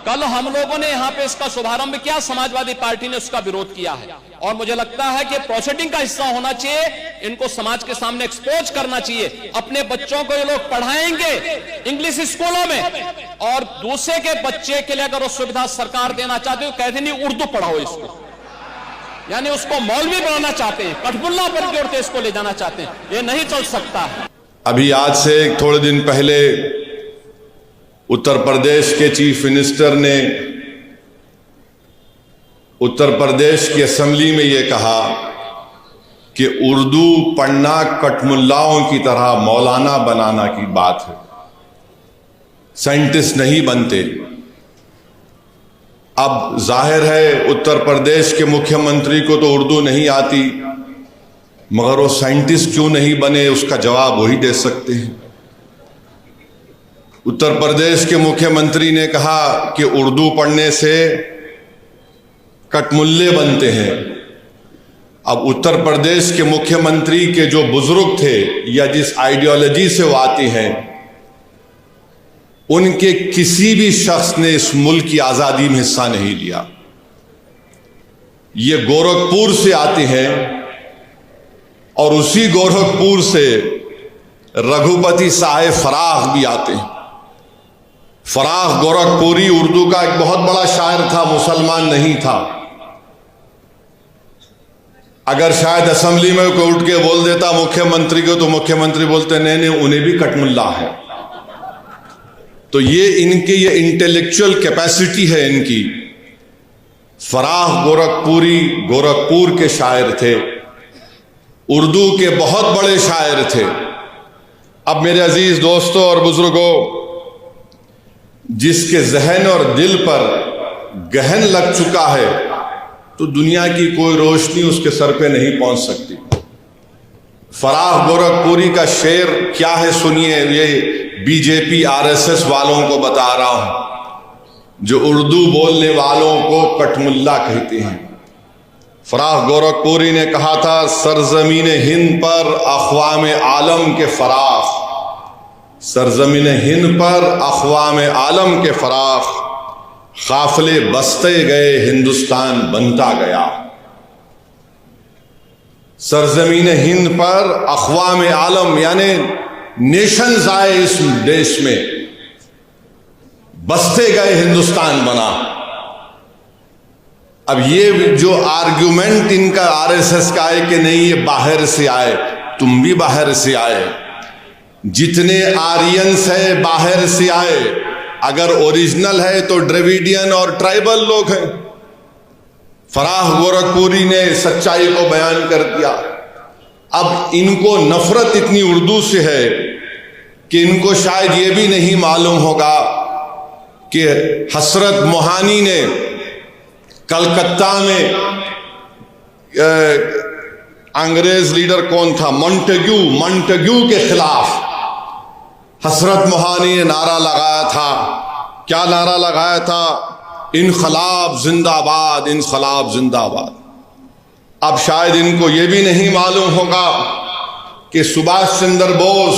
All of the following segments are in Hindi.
कल हम लोगों ने यहां पे इसका शुभारंभ किया, समाजवादी पार्टी ने उसका विरोध किया है और मुझे लगता है कि प्रोसीडिंग का हिस्सा होना चाहिए, इनको समाज के सामने एक्सपोज करना चाहिए। अपने बच्चों को ये लोग पढ़ाएंगे इंग्लिश स्कूलों में और दूसरे के बच्चे के लिए अगर वो सुविधा सरकार देना चाहती है तो कहते नहीं उर्दू पढ़ाओ इसको, यानी उसको मौलवी बनाना चाहते हैं, कठमुल्ला पर जोड़ते इसको ले जाना चाहते हैं। ये नहीं चल सकता। अभी आज से थोड़े दिन पहले उत्तर प्रदेश के चीफ मिनिस्टर ने उत्तर प्रदेश की असेंबली में ये कहा कि उर्दू पढ़ना कठमुल्लाओं की तरह मौलाना बनाना की बात है, साइंटिस्ट नहीं बनते। अब जाहिर है उत्तर प्रदेश के मुख्यमंत्री को तो उर्दू नहीं आती, मगर वो साइंटिस्ट क्यों नहीं बने उसका जवाब वही दे सकते हैं। उत्तर प्रदेश के मुख्यमंत्री ने कहा कि उर्दू पढ़ने से कठमुल्ले बनते हैं। अब उत्तर प्रदेश के मुख्यमंत्री के जो बुजुर्ग थे या जिस आइडियोलॉजी से वो आती हैं, उनके किसी भी शख्स ने इस मुल्क की आजादी में हिस्सा नहीं लिया। ये गोरखपुर से आते हैं और उसी गोरखपुर से रघुपति साहेब फराख भी आते हैं। फराख गोरखपुरी उर्दू का एक बहुत बड़ा शायर था, मुसलमान नहीं था। अगर शायद असेंबली में कोई उठ के बोल देता मुख्यमंत्री को, तो मुख्यमंत्री बोलते नहीं नहीं उन्हें भी कठमुल्ला है। तो ये इनकी ये इंटेलेक्चुअल कैपेसिटी है इनकी। फराख गोरखपुरी गोरखपुर के शायर थे, उर्दू के बहुत बड़े शायर थे। अब मेरे अजीज दोस्तों और बुजुर्गों, जिसके जहन और दिल पर गहन लग चुका है तो दुनिया की कोई रोशनी उसके सर पे नहीं पहुंच सकती। फराख गोरखपुरी का शेर क्या है सुनिए, ये बीजेपी आरएसएस वालों को बता रहा हूं, जो उर्दू बोलने वालों को कठमुल्ला कहते हैं। फराख गोरखपुरी ने कहा था, सरजमीन हिंद पर अक़वाम आलम के फराख, सरजमीन हिंद पर अक़वाम आलम के फराख, काफिले बसते गए हिंदुस्तान बनता गया। सरजमीन हिंद पर अक़वाम आलम यानी नेशंस आए इस देश में, बसते गए हिंदुस्तान बना। अब ये जो आर्ग्यूमेंट इनका आरएसएस का है कि नहीं ये बाहर से आए, तुम भी बाहर से आए, जितने आर्यंस है बाहर से आए, अगर ओरिजिनल है तो द्रविडियन और ट्राइबल लोग हैं। फराख गोरखपुरी ने सच्चाई को बयान कर दिया। अब इनको नफरत इतनी उर्दू से है कि इनको शायद ये भी नहीं मालूम होगा कि हसरत मोहानी ने कलकत्ता में अंग्रेज लीडर कौन था, मॉन्टेग्यू के खिलाफ हसरत मोहानी ने नारा लगाया था। क्या नारा लगाया था? इनकलाब जिंदाबाद, इनकलाब जिंदाबाद। अब शायद इनको यह भी नहीं मालूम होगा कि सुभाष चंद्र बोस,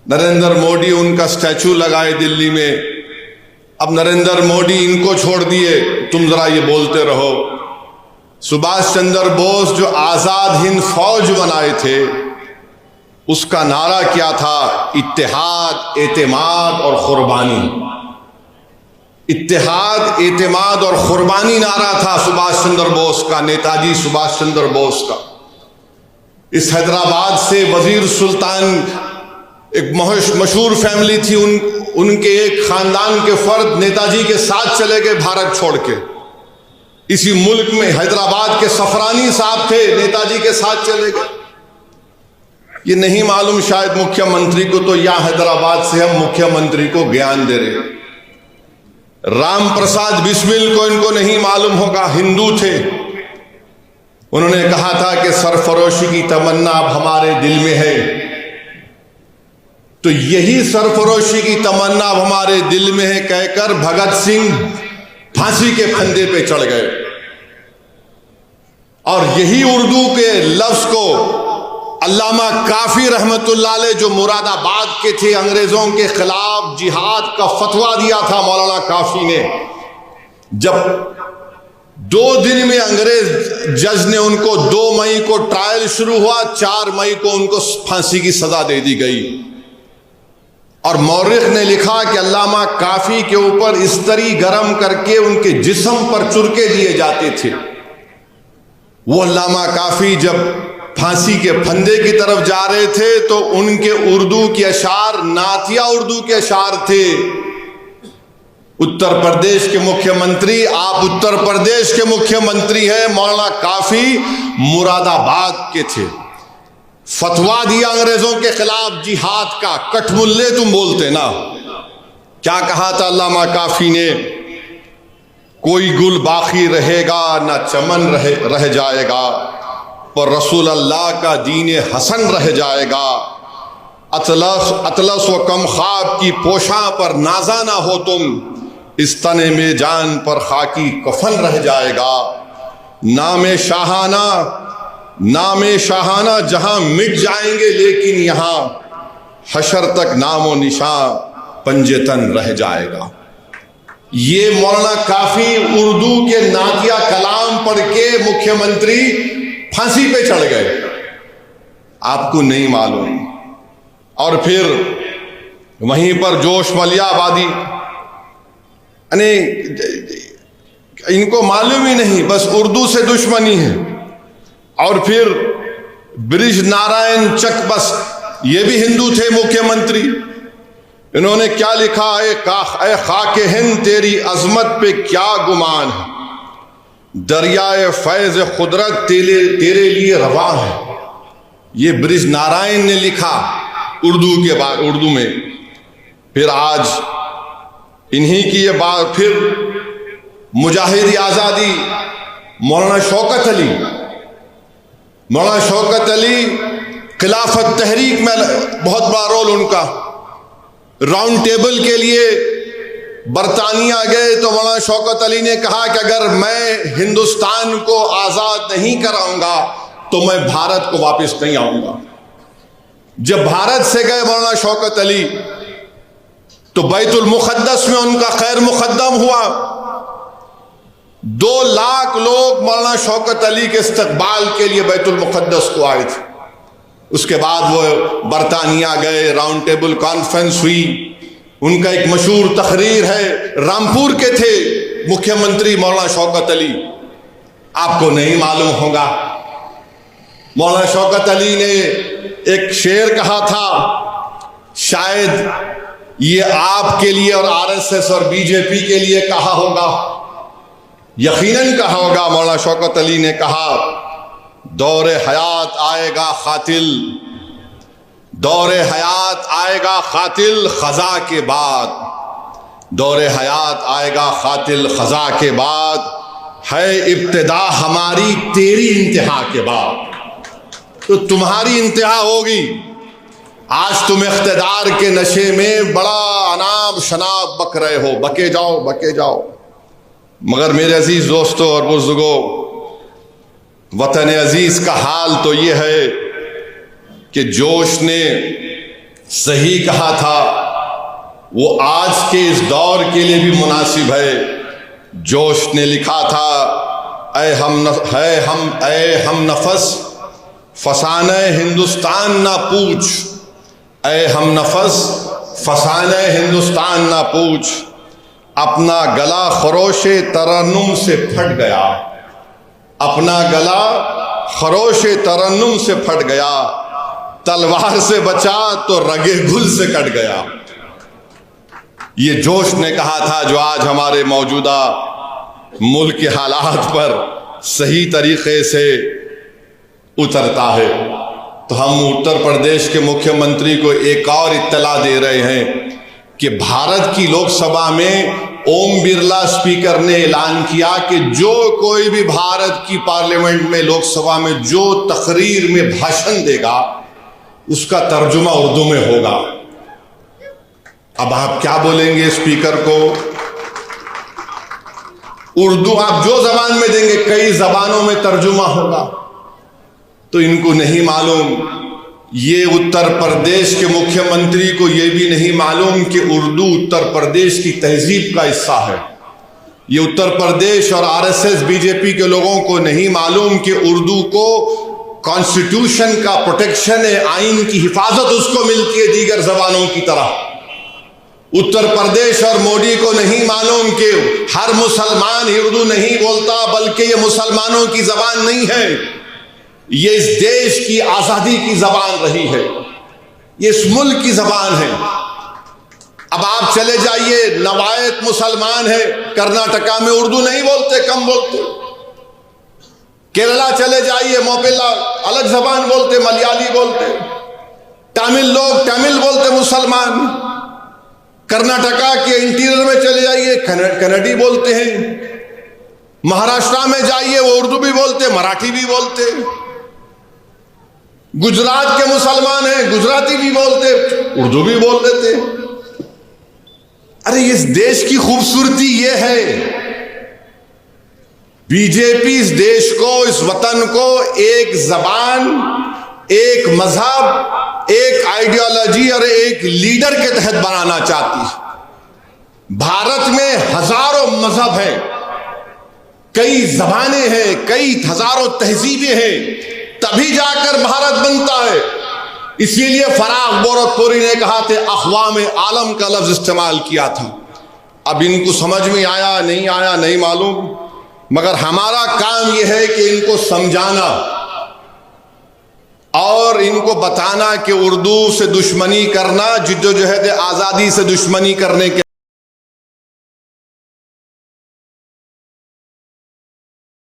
नरेंद्र मोदी उनका स्टैचू लगाए दिल्ली में। अब नरेंद्र मोदी इनको छोड़ दिए, तुम जरा ये बोलते रहो। सुभाष चंद्र बोस जो आजाद हिंद फौज बनाए थे, उसका नारा क्या था? इत्तेहाद, एतेमाद और कुर्बानी। इत्तेहाद, एतेमाद और कुर्बानी नारा था सुभाष चंद्र बोस का, नेताजी सुभाष चंद्र बोस का। इस हैदराबाद से वजीर सुल्तान एक मशहूर फैमिली थी, उनके एक खानदान के फर्द नेताजी के साथ चले गए भारत छोड़ के। इसी मुल्क में हैदराबाद के सफरानी साहब थे, नेताजी के साथ चले गए। ये नहीं मालूम शायद मुख्यमंत्री को, तो यहां हैदराबाद से हम मुख्यमंत्री को ज्ञान दे रहे। राम प्रसाद बिस्मिल को इनको नहीं मालूम होगा, हिंदू थे। उन्होंने कहा था कि सरफरोशी की तमन्ना अब हमारे दिल में है। तो यही सरफरोशी की तमन्ना अब हमारे दिल में है कहकर भगत सिंह फांसी के फंदे पे चढ़ गए। और यही उर्दू के लफ्ज को अल्लामा काफी रहमतुल्लाह अलैह जो मुरादाबाद के थे, अंग्रेजों के खिलाफ जिहाद का फतवा दिया था मौलाना काफी ने। जब 2 दिन में अंग्रेज जज ने उनको 2 मई को ट्रायल शुरू हुआ, 4 मई को उनको फांसी की सजा दे दी गई। और मौरिख ने लिखा कि अल्लामा काफी के ऊपर इस्तरी गरम करके उनके जिस्म पर चुरके दिए जाते थे। वो अल्लामा काफी जब फांसी के फंदे की तरफ जा रहे थे तो उनके उर्दू के अशार नातिया उर्दू के अशार थे। उत्तर प्रदेश के मुख्यमंत्री, आप उत्तर प्रदेश के मुख्यमंत्री हैं, मौलाना काफी मुरादाबाद के थे। फतवा दिया अंग्रेजों के खिलाफ जिहाद का, कठमुल्ले तुम बोलते ना। क्या कहा था अल्लामा काफी ने? कोई गुल बाकी रहेगा ना चमन रह जाएगा, पर रसूल अल्लाह का दीन हसन रह जाएगा। अतलस व कम ख्वाब की पोशा पर नाजा ना हो तुम, इस तने में जान पर खाकी कफन रह जाएगा। नामे शाहाना जहां मिट जाएंगे, लेकिन यहां हशर तक नामो निशां पंजेतन रह जाएगा। ये मौलाना काफी उर्दू के नातिया कलाम पढ़ के मुख्यमंत्री फांसी पे चढ़ गए, आपको नहीं मालूम। और फिर वहीं पर जोश मलियाबादी, इनको मालूम ही नहीं, बस उर्दू से दुश्मनी है। और फिर ब्रिज नारायण चक, बस ये भी हिंदू थे मुख्यमंत्री। इन्होंने क्या लिखा? ए खाके हिंद तेरी अजमत पे क्या गुमान है, दरियाए फैज कुदरत तेरे लिए रवा है। ये ब्रिज नारायण ने लिखा उर्दू में। फिर आज इन्हीं की ये बात, फिर मुजाहिद आजादी मौलाना शौकत अली खिलाफत तहरीक में बहुत बड़ा रोल उनका। राउंड टेबल के लिए बरतानिया गए तो मौलाना शौकत अली ने कहा कि अगर मैं हिंदुस्तान को आजाद नहीं कराऊंगा तो मैं भारत को वापस नहीं आऊंगा। जब भारत से गए मौलाना शौकत अली तो बैतुल मुक़द्दस में उनका खैर मुक़द्दम हुआ। 2 लाख लोग मौलाना शौकत अली के इस्तकबाल के लिए बैतुल मुक़द्दस को आए थे। उसके बाद वो बरतानिया गए, राउंड टेबल कॉन्फ्रेंस हुई। उनका एक मशहूर तकरीर है, रामपुर के थे मुख्यमंत्री मौलाना शौकत अली, आपको नहीं मालूम होगा। मौलाना शौकत अली ने एक शेर कहा था, शायद ये आपके लिए और आरएसएस और बीजेपी के लिए कहा होगा, यकीनन कहा होगा। मौलाना शौकत अली ने कहा, दौरे हयात आएगा खातिल, दौरे हयात आएगा खातिल खजा के बाद, दौरे हयात आएगा खातिल खजा के बाद, है इब्तिदा हमारी तेरी इंतहा के बाद। तो तुम्हारी इंतहा होगी। आज तुम इख्तिदार के नशे में बड़ा अनाब शनाब बक रहे हो, बके जाओ। मगर मेरे अजीज दोस्तों और बुजुर्गों, वतन अजीज का हाल तो ये है कि जोश ने सही कहा था, वो आज के इस दौर के लिए भी मुनासिब है। जोश ने लिखा था, ऐ हम नफस फसाने हिंदुस्तान ना पूछ, ऐ हम नफस फसाने हिंदुस्तान ना पूछ, अपना गला खरोशे तरन्नुम से फट गया, अपना गला खरोशे तरन्नुम से फट गया, तलवार से बचा तो रगे गुल से कट गया। ये जोश ने कहा था, जो आज हमारे मौजूदा मुल्क के हालात पर सही तरीके से उतरता है। तो हम उत्तर प्रदेश के मुख्यमंत्री को एक और इत्तला दे रहे हैं कि भारत की लोकसभा में ओम बिरला स्पीकर ने ऐलान किया कि जो कोई भी भारत की पार्लियामेंट में, लोकसभा में जो तकरीर में भाषण देगा उसका तर्जुमा उर्दू में होगा। अब आप क्या बोलेंगे स्पीकर को? उर्दू आप जो जबान में देंगे, कई जबानों में तर्जुमा होगा। तो इनको नहीं मालूम ये उत्तर प्रदेश के मुख्यमंत्री को यह भी नहीं मालूम कि उर्दू उत्तर प्रदेश की तहजीब का हिस्सा है। ये उत्तर प्रदेश और आरएसएस बीजेपी के लोगों को नहीं मालूम कि उर्दू को कॉन्स्टिट्यूशन का प्रोटेक्शन है, आइन की हिफाजत उसको मिलती है दीगर जबानों की तरह। उत्तर प्रदेश और मोदी को नहीं मालूम कि हर मुसलमान ही उर्दू नहीं बोलता, बल्कि ये मुसलमानों की जबान नहीं है, ये इस देश की आजादी की जबान रही है, ये इस मुल्क की जबान है। अब आप चले जाइए, नवायत मुसलमान है, कर्नाटका में उर्दू नहीं बोलते, कम बोलते। केरला चले जाइए, मोपिला अलग जबान बोलते, मलयाली बोलते। तमिल लोग तमिल बोलते, मुसलमान। कर्नाटका के इंटीरियर में चले जाइए, कन्नड़ी बोलते हैं। महाराष्ट्र में जाइए, वो उर्दू भी बोलते, मराठी भी बोलते। गुजरात के मुसलमान हैं, गुजराती भी बोलते, उर्दू भी बोल देते। अरे इस देश की खूबसूरती ये है, बीजेपी इस देश को, इस वतन को एक जबान, एक मजहब, एक आइडियोलॉजी और एक लीडर के तहत बनाना चाहती है। भारत में हजारों मजहब हैं, कई जबानें हैं, कई हजारों तहजीबें हैं, तभी जाकर भारत बनता है। इसीलिए फराग गोरखपुरी ने कहा थे, अक़वाम आलम का लफ्ज इस्तेमाल किया था। अब इनको समझ में आया नहीं आया नहीं मालूम, मगर हमारा काम यह है कि इनको समझाना और इनको बताना कि उर्दू से दुश्मनी करना जिद्दोजहद आज़ादी से दुश्मनी करने के